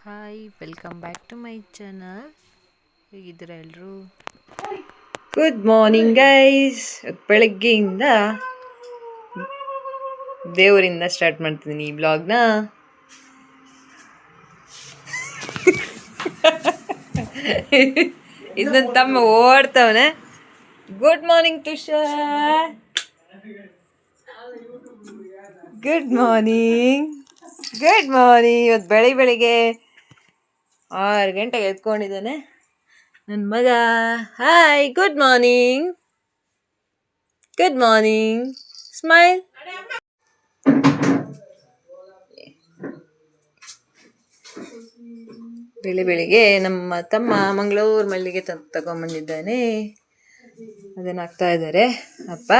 Hi, welcome back to my channel. ಹೇಗಿದ್ದೀರಾ ಎಲ್ಲರೂ? Good morning guys. ಬೆಳಗ್ಗೆಯಿಂದ ದೇವರಿಂದ ಸ್ಟಾರ್ಟ್ ಮಾಡ್ತಿದ್ದೀನಿ ಈ ಬ್ಲಾಗ್ನ. ಇದನ್ನ ತಮ್ಮ ಓಡ್ತವನೆ. Good morning Tushar. Good morning. ಇವತ್ತು ಬೆಳಿಗ್ಗೆ 6 ಗಂಟೆಗೆ ಎತ್ಕೊಂಡಿದ್ದಾನೆ ನನ್ನ ಮಗ. Hi, good morning. ಸ್ಮೈಲ್. ಬೆಳಿಗ್ಗೆ ನಮ್ಮ ತಮ್ಮ ಮಂಗಳೂರು ಮಲ್ಲಿಗೆ ತಗೊಂಡ್ಬಂದಿದ್ದಾನೆ. ಅದನ್ನ ಹಾಕ್ತಾ ಇದ್ದಾರೆ ಅಪ್ಪ.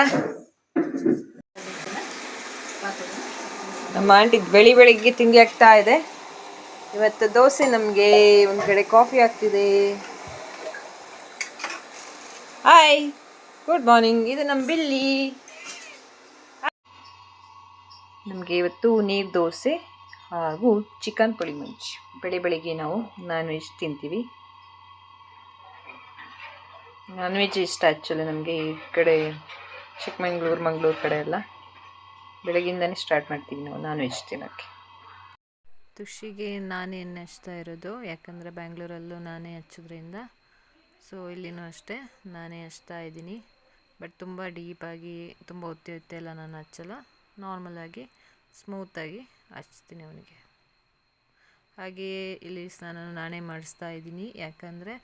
ನಮ್ಮ ಆಂಟಿ ಬೆಳಿಗ್ಗೆ ತಿಂಡಿ ಆಗ್ತಾ ಇದೆ. ಇವತ್ತು ದೋಸೆ, ನಮಗೆ ಒಂದು ಕಡೆ ಕಾಫಿ ಆಗ್ತಿದೆ. Hi, good morning. ಇದು ನಮ್ಮ ಬಿಲ್ಲಿ. ನಮಗೆ ಇವತ್ತು ನೀರು ದೋಸೆ ಹಾಗೂ ಚಿಕನ್ ಪುಳಿ ಮುಂಚಿ. ಬೆಳಿಗ್ಗೆ ನಾವು ನಾನ್ ವೆಜ್ ತಿಂತೀವಿ. ನಾನ್ ವೆಜ್ ಇಷ್ಟ ಆ್ಯಕ್ಚುಲಿ ನಮಗೆ. ಈ ಕಡೆ ಚಿಕ್ಕಮಂಗ್ಳೂರು, ಮಂಗಳೂರು ಕಡೆ ಎಲ್ಲ ಬೆಳಗ್ಗಿಂದನೇ ಸ್ಟಾರ್ಟ್ ಮಾಡ್ತೀವಿ ನಾವು ನಾನ್ ವೆಜ್ ತಿನ್ನೋಕ್ಕೆ. ತುಷಿಗೆ ನಾನೇ ಎಣ್ಣೆ ಹಚ್ತಾ ಇರೋದು, ಯಾಕಂದರೆ ಬ್ಯಾಂಗ್ಳೂರಲ್ಲೂ ನಾನೇ ಹಚ್ಚೋದ್ರಿಂದ. ಸೊ ಇಲ್ಲಿನೂ ಅಷ್ಟೇ ನಾನೇ ಹಚ್ತಾ ಇದ್ದೀನಿ. ಬಟ್ ತುಂಬ ಡೀಪಾಗಿ, ತುಂಬ ಒತ್ತಿ ಎಲ್ಲ ನಾನು ಹಚ್ಚಲ್ಲ. ನಾರ್ಮಲಾಗಿ ಸ್ಮೂತಾಗಿ ಹಚ್ತೀನಿ ಅವನಿಗೆ. ಹಾಗೆಯೇ ಇಲ್ಲಿ ಸ್ನಾನ ನಾನೇ ಮಾಡಿಸ್ತಾ ಇದ್ದೀನಿ, ಯಾಕಂದರೆ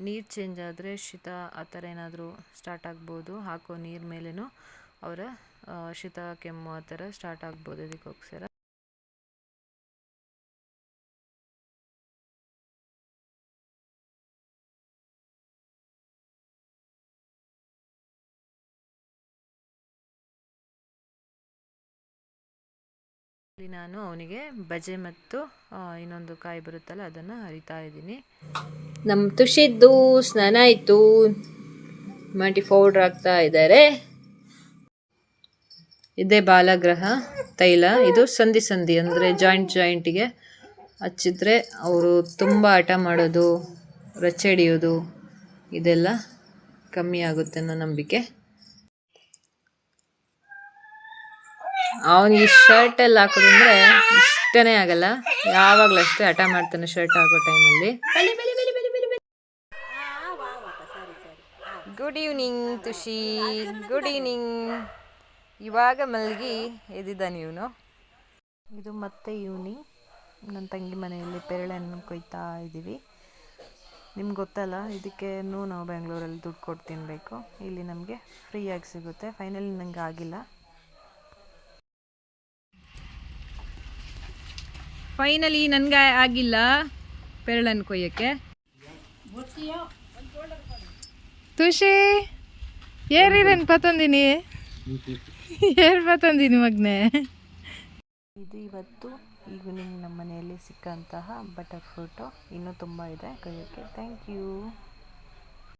ನೀರು ಚೇಂಜ್ ಆದರೆ ಶೀತ ಆ ಥರ ಏನಾದರೂ ಸ್ಟಾರ್ಟ್ ಆಗ್ಬೋದು. ಹಾಕೋ ನೀರು ಮೇಲೇನೂ ಅವರ ಶೀತ, ಕೆಮ್ಮು ಆ ಥರ ಸ್ಟಾರ್ಟ್ ಆಗ್ಬೋದು. ಅದಕ್ಕೋಸ್ಕರ ಇಲ್ಲಿ ನಾನು ಅವನಿಗೆ ಬಜೆ ಮತ್ತು ಇನ್ನೊಂದು ಕಾಯಿ ಬರುತ್ತಲ್ಲ ಅದನ್ನು ಹರಿತಾ ಇದ್ದೀನಿ. ನಮ್ಮ ತುಷಿದ್ದು ಸ್ನಾನ ಆಯಿತು. ಮಾಂಟಿ ಪೌಡ್ರ್ ಹಾಕ್ತಾ ಇದ್ದಾರೆ. ಇದೇ ಬಾಲಗ್ರಹ ತೈಲ. ಇದು ಸಂಧಿ ಅಂದರೆ ಜಾಯಿಂಟಿಗೆ ಹಚ್ಚಿದ್ರೆ ಅವರು ತುಂಬ ಹಠ ಮಾಡೋದು, ರಚ್ಚೆ ಹಿಡಿಯೋದು ಇದೆಲ್ಲ ಕಮ್ಮಿ ಆಗುತ್ತೆ ಅನ್ನೋ ನಂಬಿಕೆ. ಅವನಿಗೆ ಶರ್ಟಲ್ಲಿ ಹಾಕೋದಂದ್ರೆ ಇಷ್ಟನೇ ಆಗಲ್ಲ. ಯಾವಾಗಲೂ ಅಷ್ಟೇ ಹಠ ಮಾಡ್ತಾನೆ ಶರ್ಟ್ ಹಾಕೋ ಟೈಮಲ್ಲಿ. Good evening Tushi, good evening. ಇವಾಗ ಮಲಗಿ ಎದ್ದಿದ್ದಾನೆ ಇವನು. ಇದು ಮತ್ತೆ ಈವ್ನಿಂಗ್ ನನ್ನ ತಂಗಿ ಮನೆಯಲ್ಲಿ ಪೇರಳೆಹಣ್ಣು ಕೊಯ್ತಾ ಇದ್ದೀವಿ. ನಿಮ್ಗೆ ಗೊತ್ತಲ್ಲ, ಇದಕ್ಕೇನು ನಾವು ಬೆಂಗಳೂರಲ್ಲಿ ದುಡ್ಡು ಕೊಟ್ಟು ತಿನ್ನಬೇಕು. ಇಲ್ಲಿ ನಮಗೆ ಫ್ರೀಯಾಗಿ ಸಿಗುತ್ತೆ. ಫೈನಲಿ ನನಗೆ ಆಗಿಲ್ಲ. ಫೈನಲಿ ನನಗೆ ಆಗಿಲ್ಲ ಪೇರಳೆಹಣ್ಣು ಕೊಯ್ಯೋಕ್ಕೆ. ತುಷಿ ಏರಿರನ್ ಪತಂದಿನಿ ಮಗ್ನೆ. ಇದು ಇವತ್ತು ಈವ್ನಿಂಗ್ ನಮ್ಮ ಮನೆಯಲ್ಲಿ ಸಿಕ್ಕಂತಹ ಬಟರ್ ಫ್ರೂಟು. ಇನ್ನೂ ತುಂಬ ಇದೆ ಕೊಯ್ಯೋಕ್ಕೆ. Thank you.